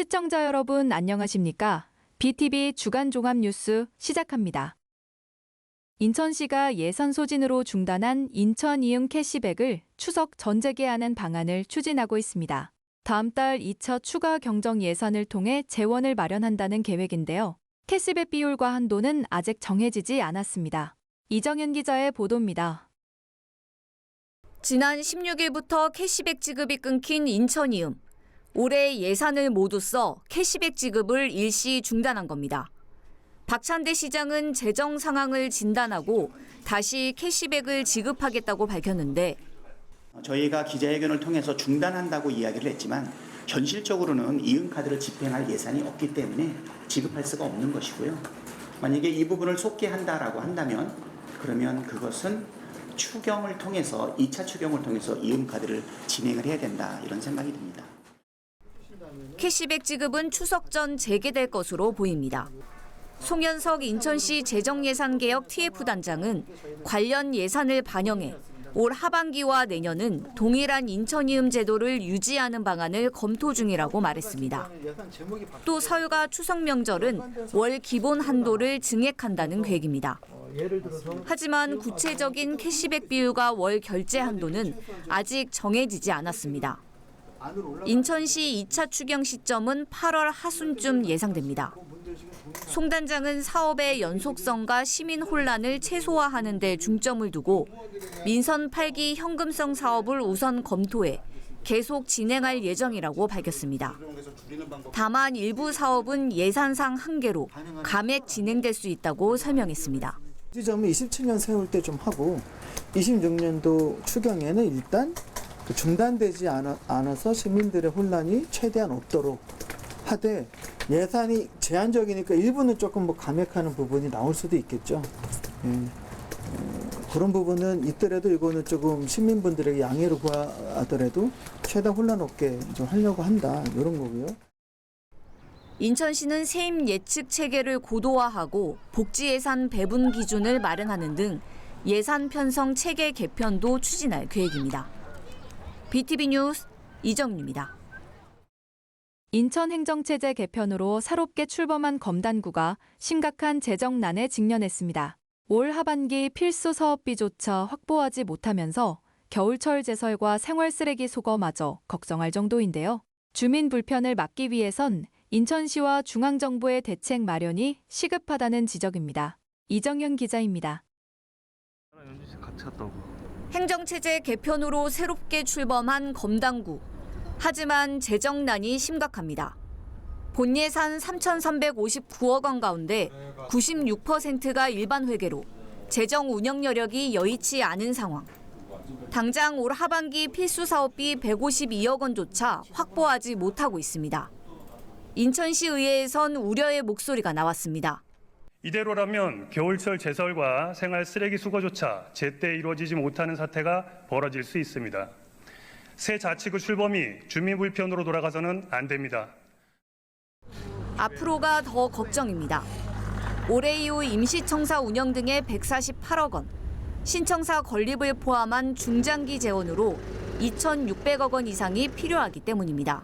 시청자 여러분 안녕하십니까? BTV 주간 종합 뉴스 시작합니다. 인천시가 예산 소진으로 중단한 인천 이응 캐시백을 추석 전 재개하는 방안을 추진하고 있습니다. 다음 달 2차 추가 경정 예산을 통해 재원을 마련한다는 계획인데요. 캐시백 비율과 한도는 아직 정해지지 않았습니다. 이정현 기자의 보도입니다. 지난 16일부터 캐시백 지급이 끊긴 인천 이응. 올해 예산을 모두 써 캐시백 지급을 일시 중단한 겁니다. 박찬대 시장은 재정 상황을 진단하고 다시 캐시백을 지급하겠다고 밝혔는데 저희가 기자회견을 통해서 중단한다고 이야기를 했지만 현실적으로는 이응카드를 집행할 예산이 없기 때문에 지급할 수가 없는 것이고요. 만약에 이 부분을 속개한다라고 한다면 그러면 그것은 추경을 통해서 2차 추경을 통해서 이응카드를 진행을 해야 된다 이런 생각이 듭니다. 캐시백 지급은 추석 전 재개될 것으로 보입니다. 송현석 인천시 재정예산개혁 TF단장은 관련 예산을 반영해 올 하반기와 내년은 동일한 인천이음 제도를 유지하는 방안을 검토 중이라고 말했습니다. 또 설과 추석 명절은 월 기본 한도를 증액한다는 계획입니다. 하지만 구체적인 캐시백 비율과 월 결제 한도는 아직 정해지지 않았습니다. 인천시 2차 추경 시점은 8월 하순쯤 예상됩니다. 송 단장은 사업의 연속성과 시민 혼란을 최소화하는 데 중점을 두고 민선 8기 현금성 사업을 우선 검토해 계속 진행할 예정이라고 밝혔습니다. 다만 일부 사업은 예산상 한계로 감액 진행될 수 있다고 설명했습니다. 지점은 27년 세울 때 좀 하고 26년도 추경에는 일단 중단되지 않아서 시민들의 혼란이 최대한 없도록 하되 예산이 제한적이니까 일부는 조금 감액하는 부분이 나올 수도 있겠죠. 그런 부분은 있더라도 이거는 조금 시민분들에게 양해를 구하더라도 최대한 혼란 없게 좀 하려고 한다 이런 거고요. 인천시는 세임 예측 체계를 고도화하고 복지 예산 배분 기준을 마련하는 등 예산 편성 체계 개편도 추진할 계획입니다. BTV 뉴스 이정유입니다. 인천 행정체제 개편으로 새롭게 출범한 검단구가 심각한 재정난에 직면했습니다. 올 하반기 필수 사업비조차 확보하지 못하면서 겨울철 제설과 생활쓰레기 수거마저 걱정할 정도인데요. 주민 불편을 막기 위해선 인천시와 중앙정부의 대책 마련이 시급하다는 지적입니다. 이정현 기자입니다. 행정체제 개편으로 새롭게 출범한 검단구. 하지만 재정난이 심각합니다. 본 예산 3,359억 원 가운데 96%가 일반 회계로 재정 운영 여력이 여의치 않은 상황. 당장 올 하반기 필수 사업비 152억 원조차 확보하지 못하고 있습니다. 인천시 의회에선 우려의 목소리가 나왔습니다. 이대로라면 겨울철 제설과 생활 쓰레기 수거조차 제때 이루어지지 못하는 사태가 벌어질 수 있습니다. 새 자치구 출범이 주민 불편으로 돌아가서는 안 됩니다. 앞으로가 더 걱정입니다. 올해 이후 임시청사 운영 등의 148억 원, 신청사 건립을 포함한 중장기 재원으로 2,600억 원 이상이 필요하기 때문입니다.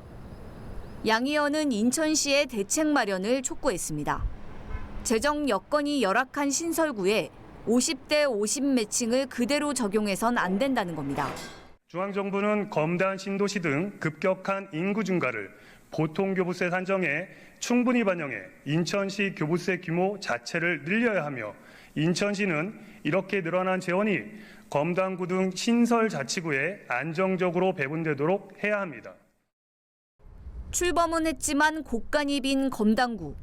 양 의원은 인천시의 대책 마련을 촉구했습니다. 재정 여건이 열악한 신설구에 50대 50 매칭을 그대로 적용해선 안 된다는 겁니다. 중앙정부는 검단 신도시 등 급격한 인구 증가를 보통교부세 산정에 충분히 반영해 인천시 교부세 규모 자체를 늘려야 하며 인천시는 이렇게 늘어난 재원이 검단구 등 신설 자치구에 안정적으로 배분되도록 해야 합니다. 출범은 했지만 곳간이 빈 검단구.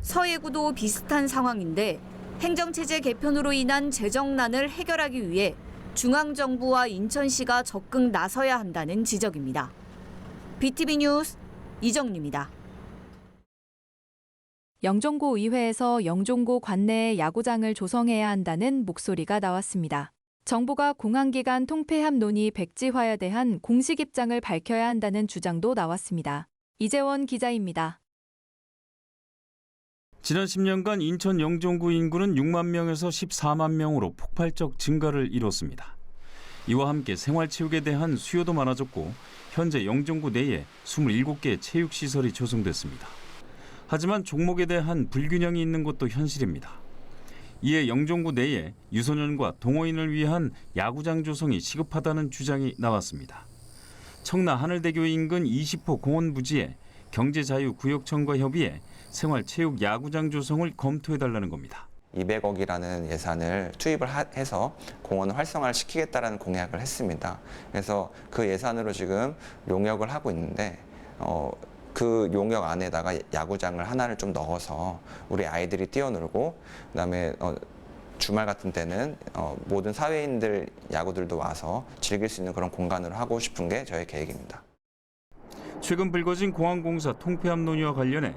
서해구도 비슷한 상황인데 행정체제 개편으로 인한 재정난을 해결하기 위해 중앙정부와 인천시가 적극 나서야 한다는 지적입니다. BTV 뉴스 이정유입니다. 영종고 의회에서 영종고 관내에 야구장을 조성해야 한다는 목소리가 나왔습니다. 정부가 공항기간 통폐합 논의 백지화에 대한 공식 입장을 밝혀야 한다는 주장도 나왔습니다. 이재원 기자입니다. 지난 10년간 인천 영종구 인구는 6만 명에서 14만 명으로 폭발적 증가를 이뤘습니다. 이와 함께 생활체육에 대한 수요도 많아졌고 현재 영종구 내에 27개의 체육시설이 조성됐습니다. 하지만 종목에 대한 불균형이 있는 것도 현실입니다. 이에 영종구 내에 유소년과 동호인을 위한 야구장 조성이 시급하다는 주장이 나왔습니다. 청라 하늘대교 인근 20호 공원 부지에 경제자유구역청과 협의해 생활체육 야구장 조성을 검토해달라는 겁니다. 200억이라는 예산을 투입을 해서 공원을 활성화를 시키겠다라는 공약을 했습니다. 그래서 그 예산으로 지금 용역을 하고 있는데 그 용역 안에다가 야구장을 하나를 좀 넣어서 우리 아이들이 뛰어놀고 그다음에 주말 같은 때는 모든 사회인들 야구들도 와서 즐길 수 있는 그런 공간으로 하고 싶은 게 저의 계획입니다. 최근 불거진 공항공사 통폐합 논의와 관련해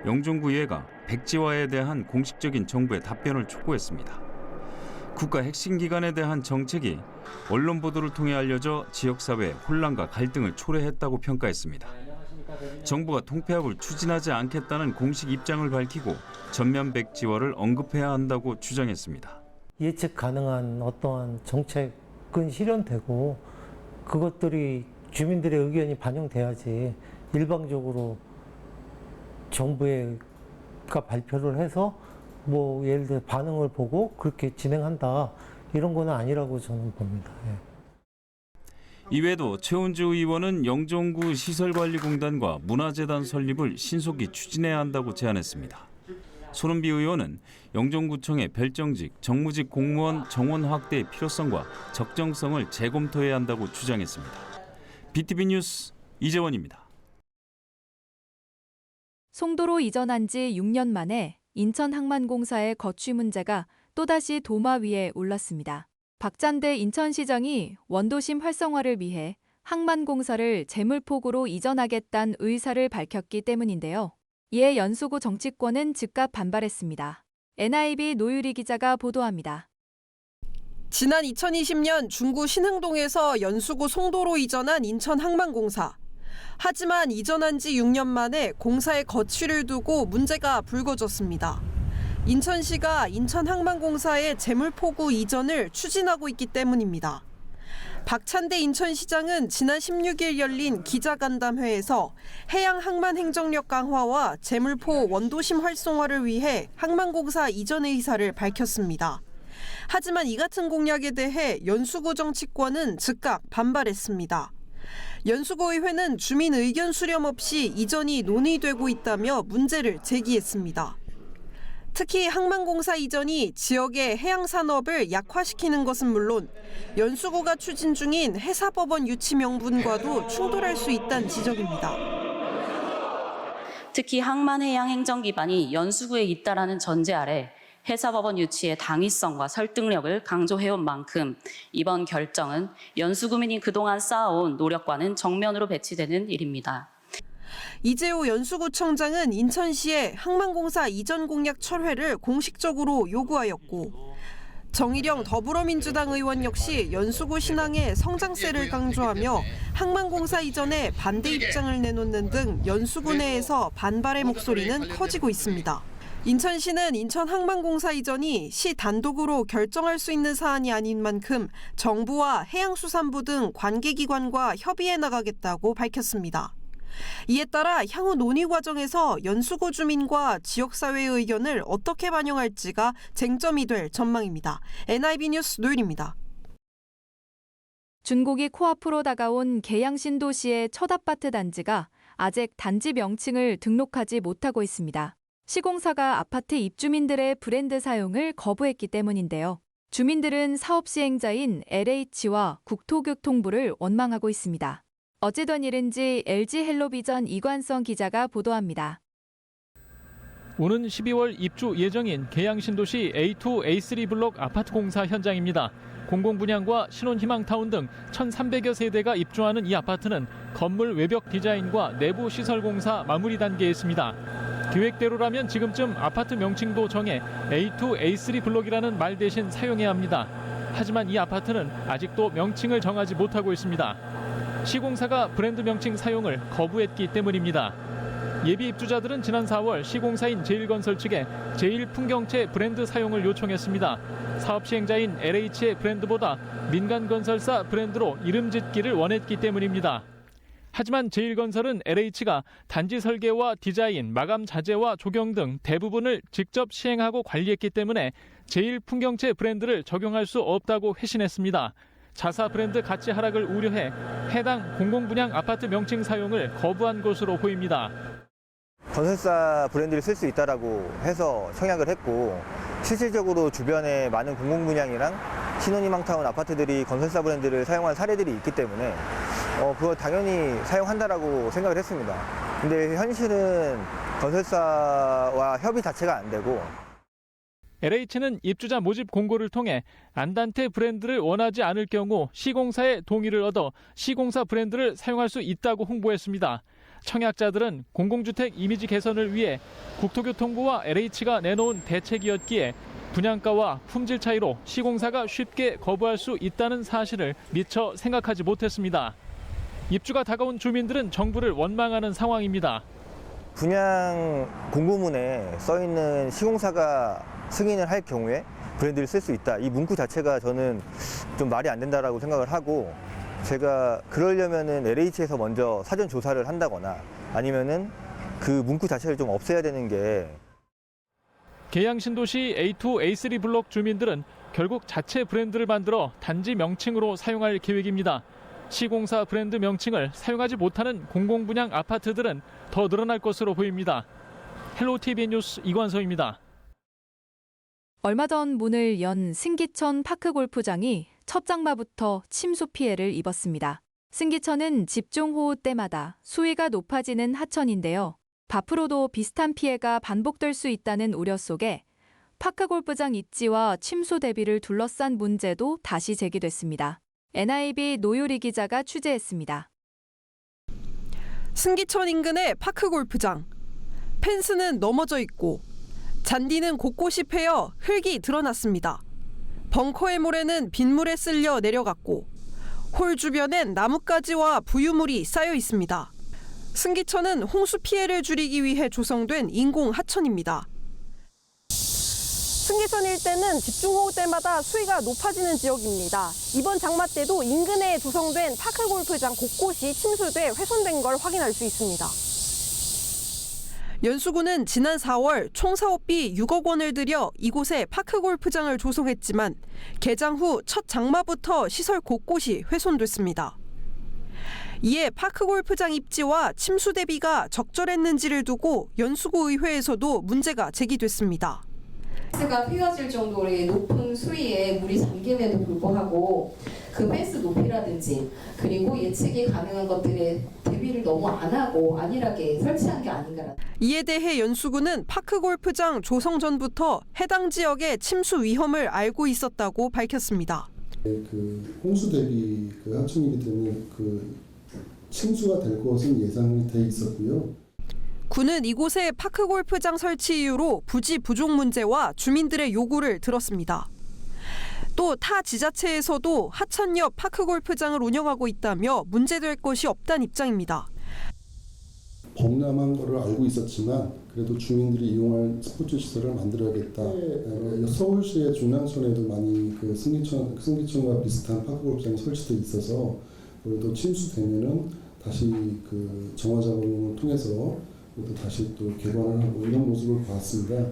영종구의회가 백지화에 대한 공식적인 정부의 답변을 촉구했습니다. 국가 핵심 기관에 대한 정책이 언론 보도를 통해 알려져 지역사회의 혼란과 갈등을 초래했다고 평가했습니다. 정부가 통폐합을 추진하지 않겠다는 공식 입장을 밝히고 전면 백지화를 언급해야 한다고 주장했습니다. 예측 가능한 어떠한 정책은 실현되고 그것들이 주민들의 의견이 반영돼야지 일방적으로 정부가 발표를 해서 뭐 예를 들어 반응을 보고 그렇게 진행한다 이런 건 아니라고 저는 봅니다. 이외에도 최은주 의원은 영종구 시설관리공단과 문화재단 설립을 신속히 추진해야 한다고 제안했습니다. 손은비 의원은 영종구청의 별정직, 정무직 공무원 정원 확대의 필요성과 적정성을 재검토해야 한다고 주장했습니다. BTV 뉴스 이재원입니다. 송도로 이전한 지 6년 만에 인천항만공사의 거취 문제가 또다시 도마 위에 올랐습니다. 박찬대 인천시장이 원도심 활성화를 위해 항만공사를 제물포구로 이전하겠다는 의사를 밝혔기 때문인데요. 이에 연수구 정치권은 즉각 반발했습니다. NIB 노유리 기자가 보도합니다. 지난 2020년 중구 신흥동에서 연수구 송도로 이전한 인천항만공사. 하지만 이전한 지 6년 만에 공사의 거취를 두고 문제가 불거졌습니다. 인천시가 인천항만공사의 재물포구 이전을 추진하고 있기 때문입니다. 박찬대 인천시장은 지난 16일 열린 기자간담회에서 해양항만 행정력 강화와 재물포 원도심 활성화를 위해 항만공사 이전의 의사를 밝혔습니다. 하지만 이 같은 공약에 대해 연수구 정치권은 즉각 반발했습니다. 연수구의회는 주민 의견 수렴 없이 이전이 논의되고 있다며 문제를 제기했습니다. 특히 항만공사 이전이 지역의 해양산업을 약화시키는 것은 물론 연수구가 추진 중인 해사법원 유치 명분과도 충돌할 수 있다는 지적입니다. 특히 항만해양 행정 기반이 연수구에 있다라는 전제 아래 해사법원 유치의 당위성과 설득력을 강조해온 만큼 이번 결정은 연수구민이 그동안 쌓아온 노력과는 정면으로 배치되는 일입니다. 이재호 연수구청장은 인천시의 항만공사 이전 공약 철회를 공식적으로 요구하였고 정일영 더불어민주당 의원 역시 연수구 신항의 성장세를 강조하며 항만공사 이전에 반대 입장을 내놓는 등 연수구 내에서 반발의 목소리는 커지고 있습니다. 인천시는 인천항만공사 이전이 시 단독으로 결정할 수 있는 사안이 아닌 만큼 정부와 해양수산부 등 관계기관과 협의해 나가겠다고 밝혔습니다. 이에 따라 향후 논의 과정에서 연수구 주민과 지역사회의 의견을 어떻게 반영할지가 쟁점이 될 전망입니다. NIB 뉴스 노율입니다. 준곡이 코앞으로 다가온 계양신도시의 첫 아파트 단지가 아직 단지 명칭을 등록하지 못하고 있습니다. 시공사가 아파트 입주민들의 브랜드 사용을 거부했기 때문인데요. 주민들은 사업 시행자인 LH와 국토교통부를 원망하고 있습니다. 어찌된 일인지 LG 헬로비전 이관성 기자가 보도합니다. 오는 12월 입주 예정인 계양신도시 A2, A3 블록 아파트 공사 현장입니다. 공공분양과 신혼희망타운 등 1,300여 세대가 입주하는 이 아파트는 건물 외벽 디자인과 내부 시설 공사 마무리 단계에 있습니다. 계획대로라면 지금쯤 아파트 명칭도 정해 A2, A3 블록이라는 말 대신 사용해야 합니다. 하지만 이 아파트는 아직도 명칭을 정하지 못하고 있습니다. 시공사가 브랜드 명칭 사용을 거부했기 때문입니다. 예비 입주자들은 지난 4월 시공사인 제일건설 측에 제일풍경채 브랜드 사용을 요청했습니다. 사업 시행자인 LH의 브랜드보다 민간 건설사 브랜드로 이름 짓기를 원했기 때문입니다. 하지만 제일건설은 LH가 단지 설계와 디자인, 마감 자재와 조경 등 대부분을 직접 시행하고 관리했기 때문에 제일풍경채 브랜드를 적용할 수 없다고 회신했습니다. 자사 브랜드 가치 하락을 우려해 해당 공공분양 아파트 명칭 사용을 거부한 것으로 보입니다. 건설사 브랜드를 쓸 수 있다라고 해서 청약을 했고 실질적으로 주변에 많은 공공분양이랑 신혼희망타운 아파트들이 건설사 브랜드를 사용한 사례들이 있기 때문에 그거 당연히 사용한다라고 생각을 했습니다. 근데 현실은 건설사와 협의 자체가 안 되고 LH는 입주자 모집 공고를 통해 안단테 브랜드를 원하지 않을 경우 시공사의 동의를 얻어 시공사 브랜드를 사용할 수 있다고 홍보했습니다. 청약자들은 공공주택 이미지 개선을 위해 국토교통부와 LH가 내놓은 대책이었기에 분양가와 품질 차이로 시공사가 쉽게 거부할 수 있다는 사실을 미처 생각하지 못했습니다. 입주가 다가온 주민들은 정부를 원망하는 상황입니다. 분양 공고문에 써있는 시공사가 승인을 할 경우에 브랜드를 쓸 수 있다. 이 문구 자체가 저는 좀 말이 안 된다라고 생각을 하고 제가 그러려면은 LH에서 먼저 사전 조사를 한다거나 아니면은 그 문구 자체를 좀 없애야 되는 게. 계양신도시 A2, A3 블록 주민들은 결국 자체 브랜드를 만들어 단지 명칭으로 사용할 계획입니다. 시공사 브랜드 명칭을 사용하지 못하는 공공분양 아파트들은 더 늘어날 것으로 보입니다. 헬로TV 뉴스 이관서입니다. 얼마 전 문을 연 승기천 파크골프장이 첫 장마부터 침수 피해를 입었습니다. 승기천은 집중호우 때마다 수위가 높아지는 하천인데요. 앞으로도 비슷한 피해가 반복될 수 있다는 우려 속에 파크골프장 입지와 침수 대비를 둘러싼 문제도 다시 제기됐습니다. NIB 노유리 기자가 취재했습니다. 승기천 인근의 파크골프장. 펜스는 넘어져 있고 잔디는 곳곳이 패여 흙이 드러났습니다. 벙커의 모래는 빗물에 쓸려 내려갔고 홀 주변엔 나뭇가지와 부유물이 쌓여 있습니다. 승기천은 홍수 피해를 줄이기 위해 조성된 인공 하천입니다. 승기천 일대는 집중호우 때마다 수위가 높아지는 지역입니다. 이번 장마 때도 인근에 조성된 파크골프장 곳곳이 침수돼 훼손된 걸 확인할 수 있습니다. 연수구는 지난 4월 총 사업비 6억 원을 들여 이곳에 파크골프장을 조성했지만 개장 후 첫 장마부터 시설 곳곳이 훼손됐습니다. 이에 파크골프장 입지와 침수 대비가 적절했는지를 두고 연수구 의회에서도 문제가 제기됐습니다. 펜스가 휘어질 정도의 높은 수위에 물이 잠김에도 불구하고 그 펜스 높이라든지 그리고 예측이 가능한 것들에 대비를 너무 안 하고 안일하게 설치한 게 아닌가. 이에 대해 연수구는 파크골프장 조성 전부터 해당 지역의 침수 위험을 알고 있었다고 밝혔습니다. 그 홍수 대비 그 하천이기 때문에 그 침수가 될 것은 예상이 돼 있었고요. 구는 이곳에 파크골프장 설치 이유로 부지 부족 문제와 주민들의 요구를 들었습니다. 또 타 지자체에서도 하천 옆 파크골프장을 운영하고 있다며 문제될 것이 없다는 입장입니다. 범람한 거를 알고 있었지만 그래도 주민들이 이용할 스포츠 시설을 만들어야겠다. 서울시의 중랑천에도 많이 그 승기천과 비슷한 파크골프장이 설치돼 있어서 그래도 침수되면은 다시 그 정화 작업을 통해서 또 다시 또 개관을 하고 이런 모습을 봤습니다.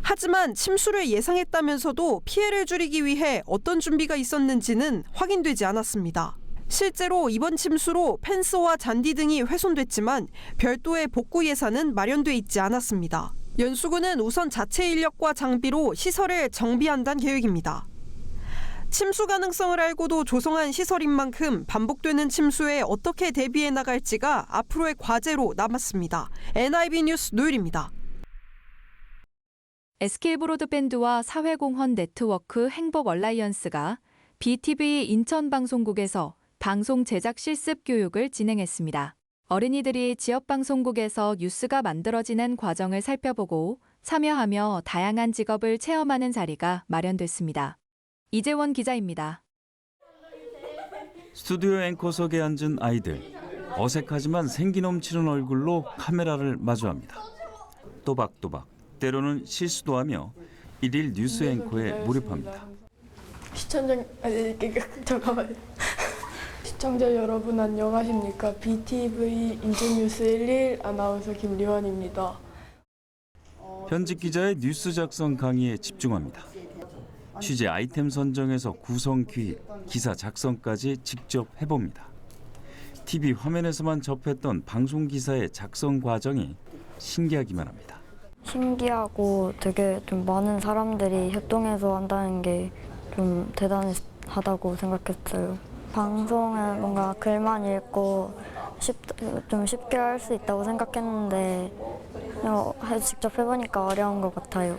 하지만 침수를 예상했다면서도 피해를 줄이기 위해 어떤 준비가 있었는지는 확인되지 않았습니다. 실제로 이번 침수로 펜스와 잔디 등이 훼손됐지만 별도의 복구 예산은 마련돼 있지 않았습니다. 연수구는 우선 자체 인력과 장비로 시설을 정비한다는 계획입니다. 침수 가능성을 알고도 조성한 시설인 만큼 반복되는 침수에 어떻게 대비해 나갈지가 앞으로의 과제로 남았습니다. NIB 뉴스 노율입니다. SK브로드밴드와 사회공헌 네트워크 행복 얼라이언스가 BTV 인천방송국에서 방송 제작 실습 교육을 진행했습니다. 어린이들이 지역방송국에서 뉴스가 만들어지는 과정을 살펴보고 참여하며 다양한 직업을 체험하는 자리가 마련됐습니다. 이재원 기자입니다. 스튜디오 앵커석에 앉은 아이들. 어색하지만 생기 넘치는 얼굴로 카메라를 마주합니다. 또박또박 때로는 실수도 하며 일일 뉴스 앵커에 몰입합니다. 시청자 여러분 안녕하십니까? BTV 인천뉴스 11 아나운서 김리원입니다. 현직 기자의 뉴스 작성 강의에 집중합니다. 취재 아이템 선정에서 구성 기획, 기사 작성까지 직접 해봅니다. TV 화면에서만 접했던 방송 기사의 작성 과정이 신기하기만 합니다. 신기하고 되게 좀 많은 사람들이 협동해서 한다는 게 좀 대단하다고 생각했어요. 방송은 뭔가 글만 읽고 좀 쉽게 할 수 있다고 생각했는데 직접 해보니까 어려운 것 같아요.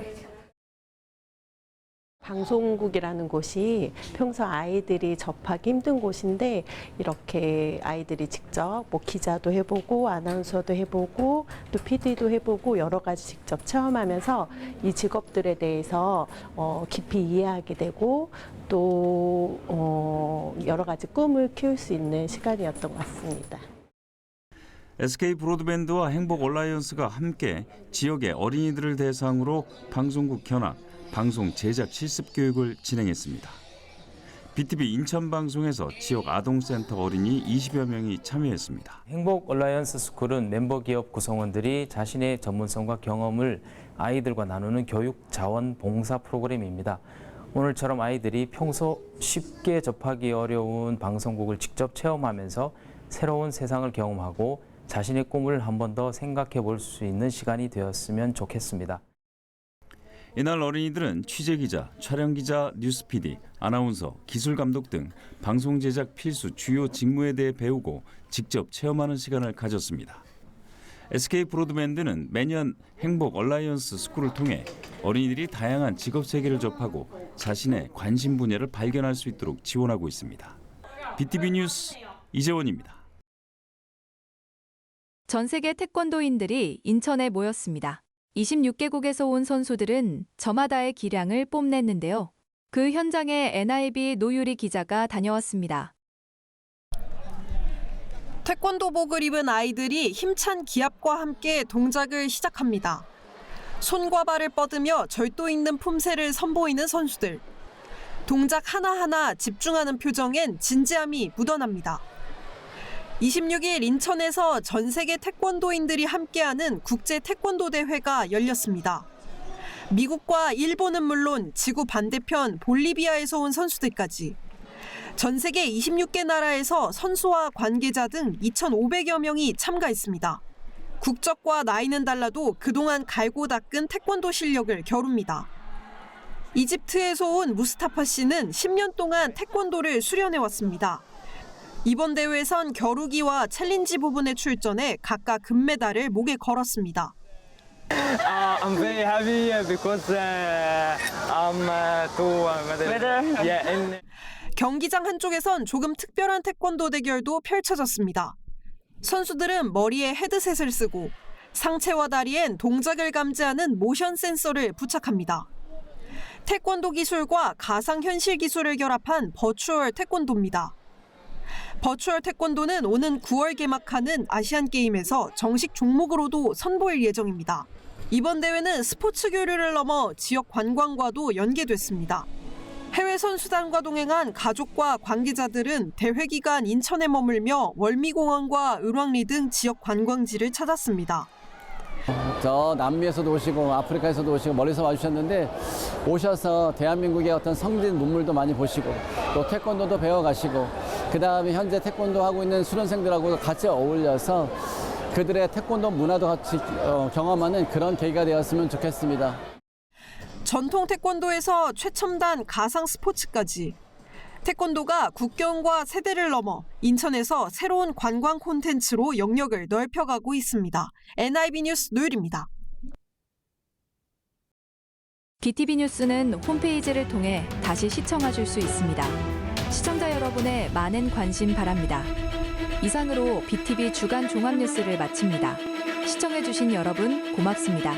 방송국이라는 곳이 평소 아이들이 접하기 힘든 곳인데 이렇게 아이들이 직접 뭐 기자도 해보고 아나운서도 해보고 또 PD도 해보고 여러 가지 직접 체험하면서 이 직업들에 대해서 깊이 이해하게 되고 또 여러 가지 꿈을 키울 수 있는 시간이었던 것 같습니다. SK 브로드밴드와 행복 얼라이언스가 함께 지역의 어린이들을 대상으로 방송국 견학, 방송 제작 실습 교육을 진행했습니다. BTV 인천방송에서 지역 아동센터 어린이 20여 명이 참여했습니다. 행복 얼라이언스 스쿨은 멤버 기업 구성원들이 자신의 전문성과 경험을 아이들과 나누는 교육 자원 봉사 프로그램입니다. 오늘처럼 아이들이 평소 쉽게 접하기 어려운 방송국을 직접 체험하면서 새로운 세상을 경험하고 자신의 꿈을 한 번 더 생각해 볼 수 있는 시간이 되었으면 좋겠습니다. 이날 어린이들은 취재기자, 촬영기자, 뉴스 PD, 아나운서, 기술감독 등 방송 제작 필수 주요 직무에 대해 배우고 직접 체험하는 시간을 가졌습니다. SK 브로드밴드는 매년 행복 얼라이언스 스쿨을 통해 어린이들이 다양한 직업 세계를 접하고 자신의 관심 분야를 발견할 수 있도록 지원하고 있습니다. BTV 뉴스 이재원입니다. 전 세계 태권도인들이 인천에 모였습니다. 26개국에서 온 선수들은 저마다의 기량을 뽐냈는데요. 그 현장에 NIB 노유리 기자가 다녀왔습니다. 태권도복을 입은 아이들이 힘찬 기합과 함께 동작을 시작합니다. 손과 발을 뻗으며 절도 있는 품새를 선보이는 선수들. 동작 하나하나 집중하는 표정엔 진지함이 묻어납니다. 26일 인천에서 전 세계 태권도인들이 함께하는 국제 태권도 대회가 열렸습니다. 미국과 일본은 물론 지구 반대편 볼리비아에서 온 선수들까지 전 세계 26개 나라에서 선수와 관계자 등 2,500여 명이 참가했습니다. 국적과 나이는 달라도 그동안 갈고 닦은 태권도 실력을 겨룹니다. 이집트에서 온 무스타파 씨는 10년 동안 태권도를 수련해왔습니다. 이번 대회에선 겨루기와 챌린지 부분에 출전해 각각 금메달을 목에 걸었습니다. I'm very happy because I'm better. 경기장 한쪽에선 조금 특별한 태권도 대결도 펼쳐졌습니다. 선수들은 머리에 헤드셋을 쓰고 상체와 다리엔 동작을 감지하는 모션 센서를 부착합니다. 태권도 기술과 가상현실 기술을 결합한 버추얼 태권도입니다. 버추얼 태권도는 오는 9월 개막하는 아시안게임에서 정식 종목으로도 선보일 예정입니다. 이번 대회는 스포츠 교류를 넘어 지역 관광과도 연계됐습니다. 해외 선수단과 동행한 가족과 관계자들은 대회 기간 인천에 머물며 월미공원과 을왕리 등 지역 관광지를 찾았습니다. 저 남미에서도 오시고 아프리카에서도 오시고 멀리서 와주셨는데 오셔서 대한민국의 어떤 성진 문물도 많이 보시고 또 태권도도 배워가시고 그다음에 현재 태권도 하고 있는 수련생들하고 같이 어울려서 그들의 태권도 문화도 같이 경험하는 그런 계기가 되었으면 좋겠습니다. 전통 태권도에서 최첨단 가상 스포츠까지 태권도가 국경과 세대를 넘어 인천에서 새로운 관광 콘텐츠로 영역을 넓혀가고 있습니다. NIB 뉴스 노율입니다. BTV 뉴스는 홈페이지를 통해 다시 시청하실 수 있습니다. 시청자 여러분의 많은 관심 바랍니다. 이상으로 BTV 주간 종합 뉴스를 마칩니다. 시청해주신 여러분 고맙습니다.